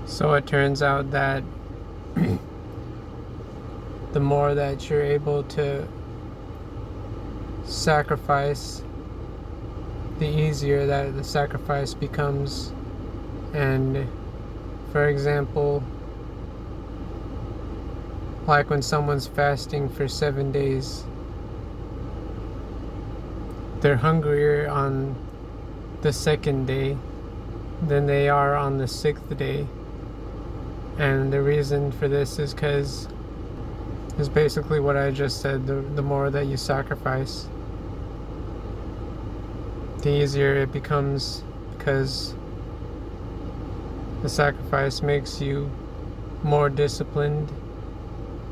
So it turns out that the more that you're able to sacrifice, the easier that the sacrifice becomes. And for example, like when someone's fasting for 7 days, they're hungrier on the second day than they are on the sixth day. And the reason for this is because is basically what I just said. The more that you sacrifice, the easier it becomes, because the sacrifice makes you more disciplined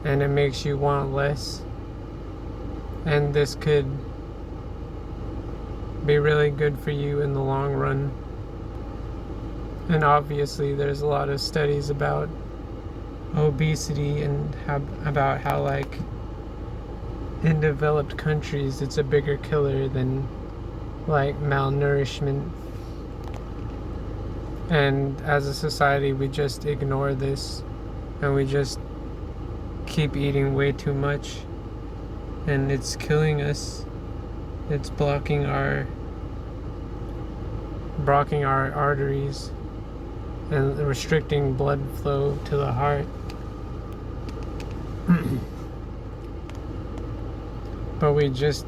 and it makes you want less. And this could be really good for you in the long run. And obviously there's a lot of studies about obesity and about how, like, in developed countries it's a bigger killer than like malnourishment. And as a society we just ignore this and we just keep eating way too much, and it's killing us. It's blocking our arteries and restricting blood flow to the heart. But we just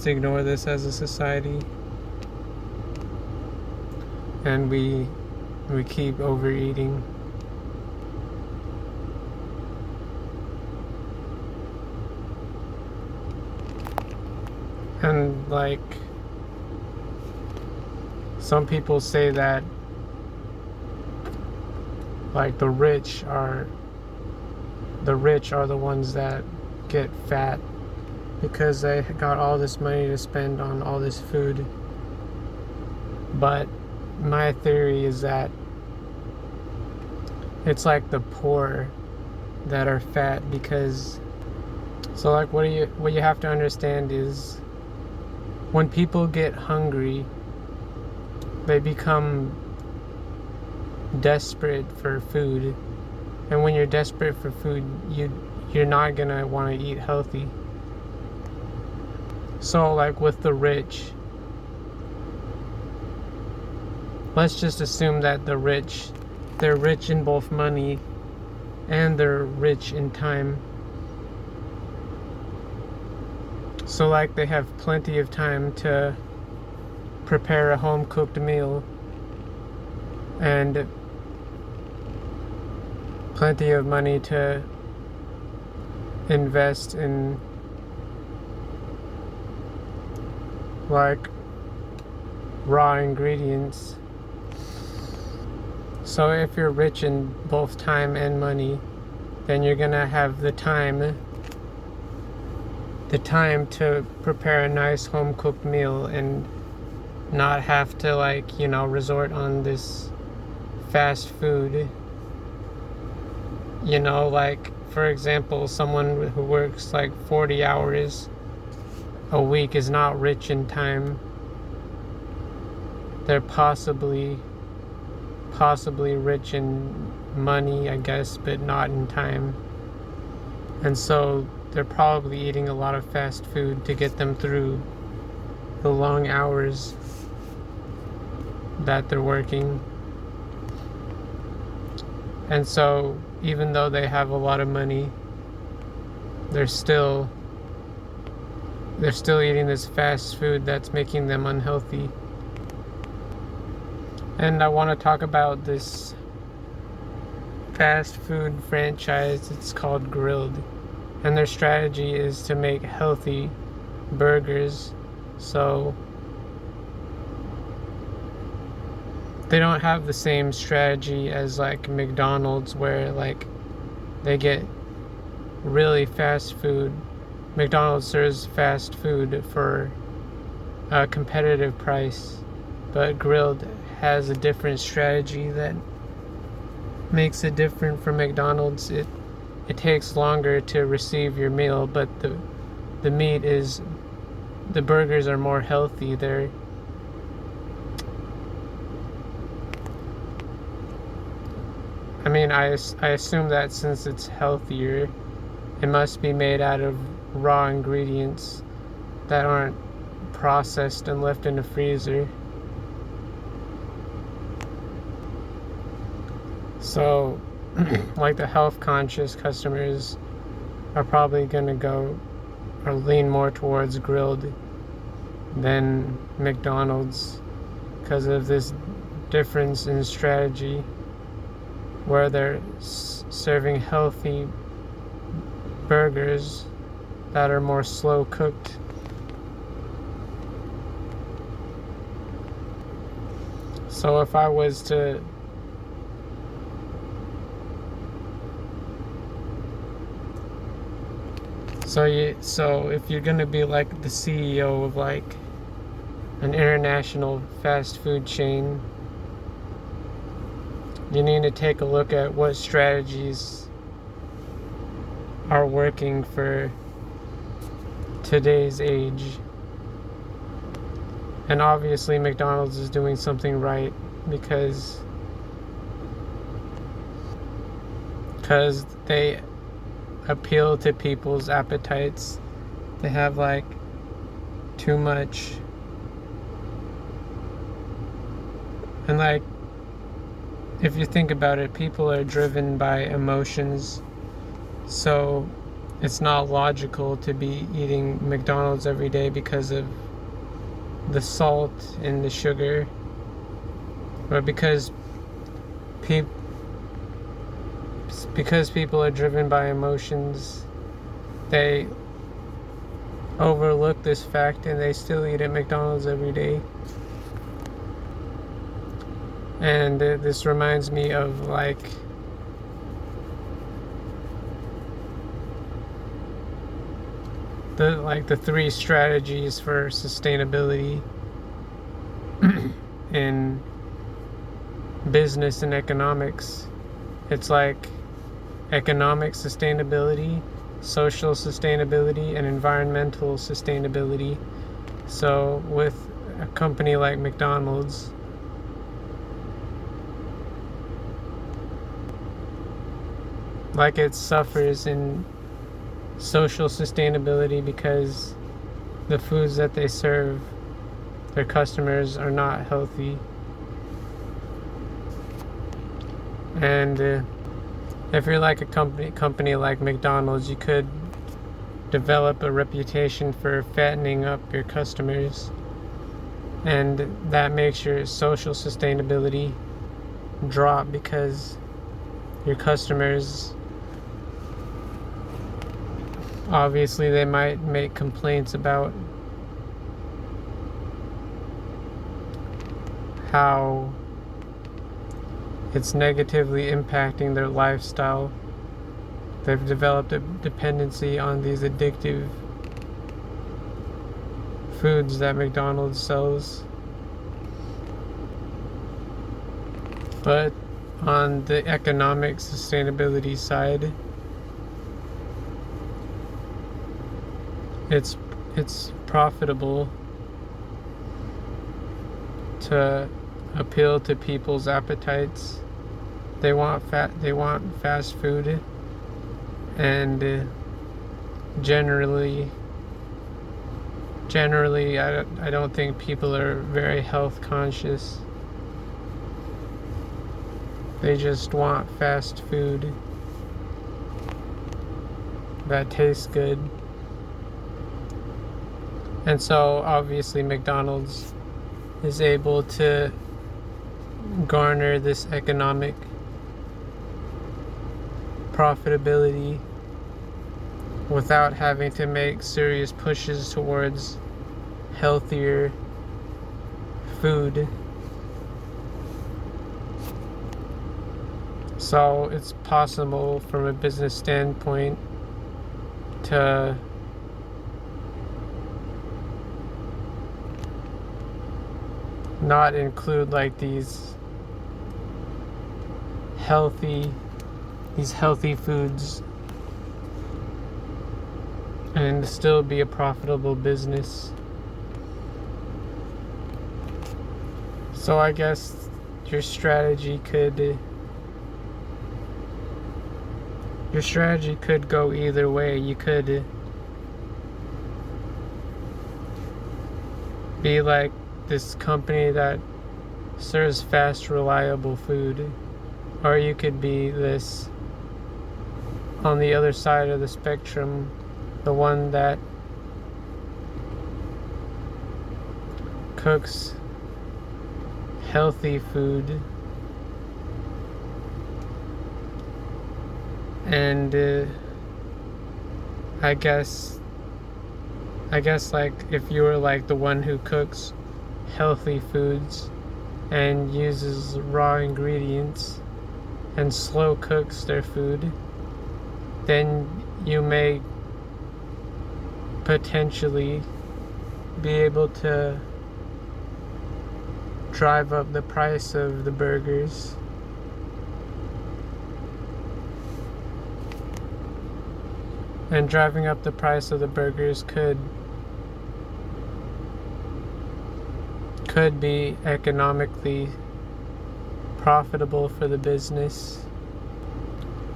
ignore this as a society, and we keep overeating. And like, some people say that like the rich are the ones that get fat because they got all this money to spend on all this food. But my theory is that it's like the poor that are fat, because so like what you have to understand is when people get hungry, they become desperate for food. And when you're desperate for food, you're not gonna want to eat healthy. So like with the rich, let's just assume that they're rich in both money and they're rich in time. So like they have plenty of time to prepare a home cooked meal and plenty of money to invest in like raw ingredients. So if you're rich in both time and money, then you're gonna have the time to prepare a nice home cooked meal and not have to, like, resort on this fast food. Like, for example, someone who works like 40 hours a week is not rich in time. They're possibly rich in money, I guess, but not in time. And so they're probably eating a lot of fast food to get them through the long hours that they're working. And so even though they have a lot of money, they're still eating this fast food that's making them unhealthy. And I want to talk about this fast food franchise. It's called Grilled, and their strategy is to make healthy burgers. So they don't have the same strategy as like McDonald's, where like they get really fast food. McDonald's serves fast food for a competitive price, but Grilled has a different strategy that makes it different from McDonald's. It takes longer to receive your meal, but the burgers are more healthy. I mean, I assume that since it's healthier, it must be made out of raw ingredients that aren't processed and left in the freezer. So, like the health conscious customers are probably going to go or lean more towards grilled than McDonald's because of this difference in strategy where they're serving healthy burgers that are more slow cooked. So if I was to so if you're gonna be like the CEO of like an international fast food chain, you need to take a look at what strategies are working for today's age. And obviously McDonald's is doing something right because they appeal to people's appetites. They have like too much, and like if you think about it, people are driven by emotions, so it's not logical to be eating McDonald's every day because of the salt and the sugar, but because people are driven by emotions, they overlook this fact and they still eat at McDonald's every day. And this reminds me of like the three strategies for sustainability in business and economics. It's like economic sustainability, social sustainability, and environmental sustainability. So with a company like McDonald's, like it suffers in social sustainability because the foods that they serve their customers are not healthy. And if you're like a company like McDonald's, you could develop a reputation for fattening up your customers, and that makes your social sustainability drop because your customers, obviously they might make complaints about how it's negatively impacting their lifestyle. They've developed a dependency on these addictive foods that McDonald's sells. But on the economic sustainability side, it's profitable to appeal to people's appetites. They want fast food, and generally I don't think people are very health conscious. They just want fast food that tastes good. And so obviously McDonald's is able to garner this economic profitability without having to make serious pushes towards healthier food. So it's possible from a business standpoint to not include like these healthy foods and still be a profitable business. So I guess your strategy could your strategy could go either way. You could be like this company that serves fast, reliable food, or you could be this on the other side of the spectrum, the one that cooks healthy food and I guess like if you were like the one who cooks healthy foods and uses raw ingredients and slow cooks their food, then you may potentially be able to drive up the price of the burgers. And driving up the price of the burgers could be economically profitable for the business.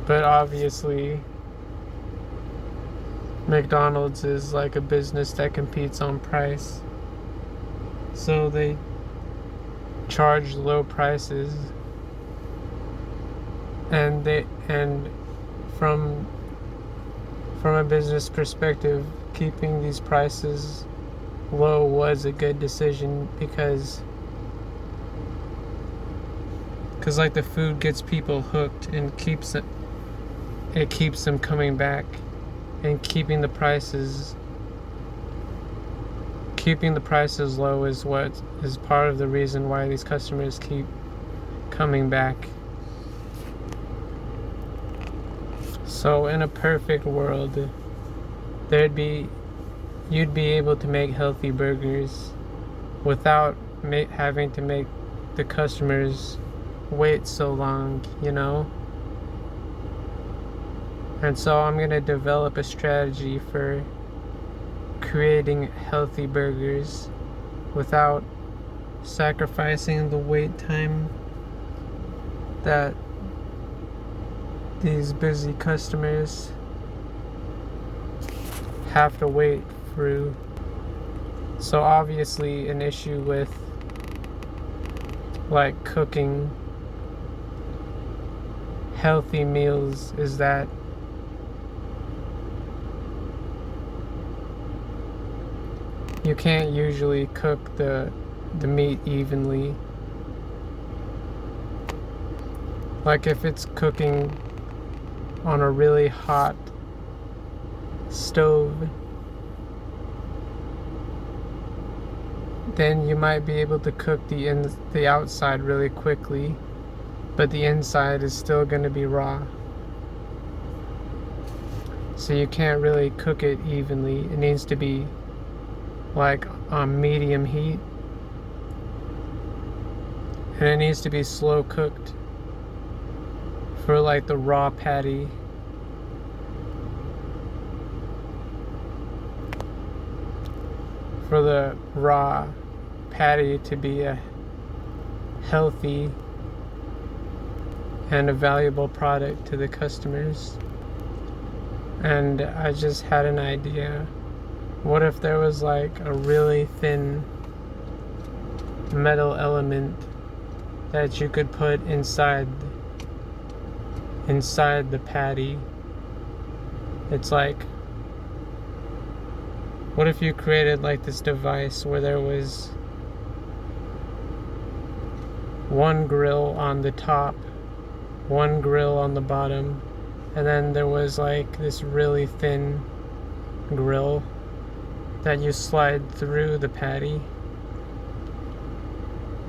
But obviously, McDonald's is like a business that competes on price. So they charge low prices. And from a business perspective, keeping these prices low was a good decision because like the food gets people hooked and keeps them coming back, and keeping the prices low is what is part of the reason why these customers keep coming back. So in a perfect world, you'd be able to make healthy burgers without having to make the customers wait so long, you know? And so I'm going to develop a strategy for creating healthy burgers without sacrificing the wait time that these busy customers have to wait through. So obviously an issue with like cooking healthy meals is that you can't usually cook the meat evenly. Like if it's cooking on a really hot stove, then you might be able to cook the outside really quickly, but the inside is still going to be raw. So you can't really cook it evenly. It needs to be like on medium heat, and it needs to be slow cooked for like the raw patty. For the raw patty to be a healthy and a valuable product to the customers. And I just had an idea. What if there was like a really thin metal element that you could put inside the patty? It's like, what if you created like this device where there was one grill on the top, one grill on the bottom, and then there was like this really thin grill that you slide through the patty,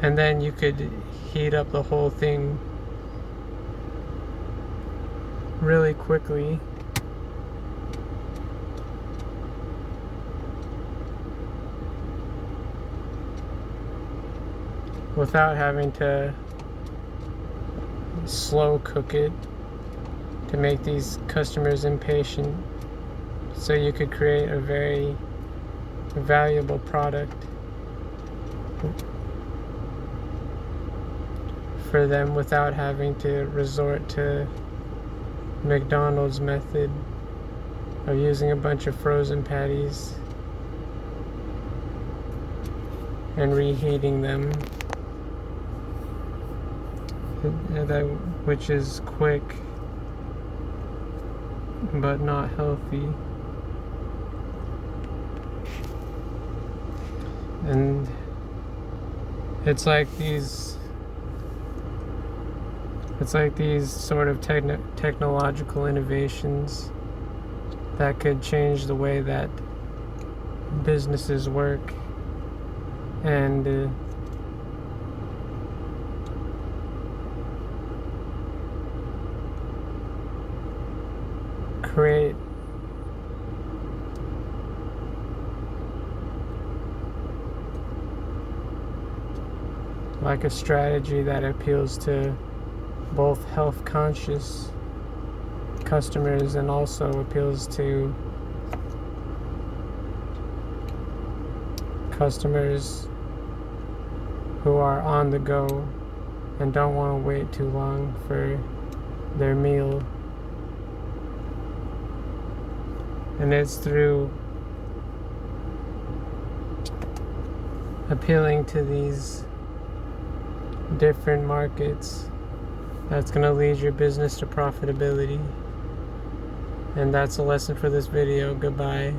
and then you could heat up the whole thing really quickly. Without having to slow cook it to make these customers impatient. So you could create a very valuable product for them without having to resort to McDonald's method of using a bunch of frozen patties and reheating them, which is quick but not healthy. And it's like these sort of technological innovations that could change the way that businesses work and create like a strategy that appeals to both health conscious customers and also appeals to customers who are on the go and don't want to wait too long for their meal. And it's through appealing to these different markets that's going to lead your business to profitability. And that's a lesson for this video. Goodbye.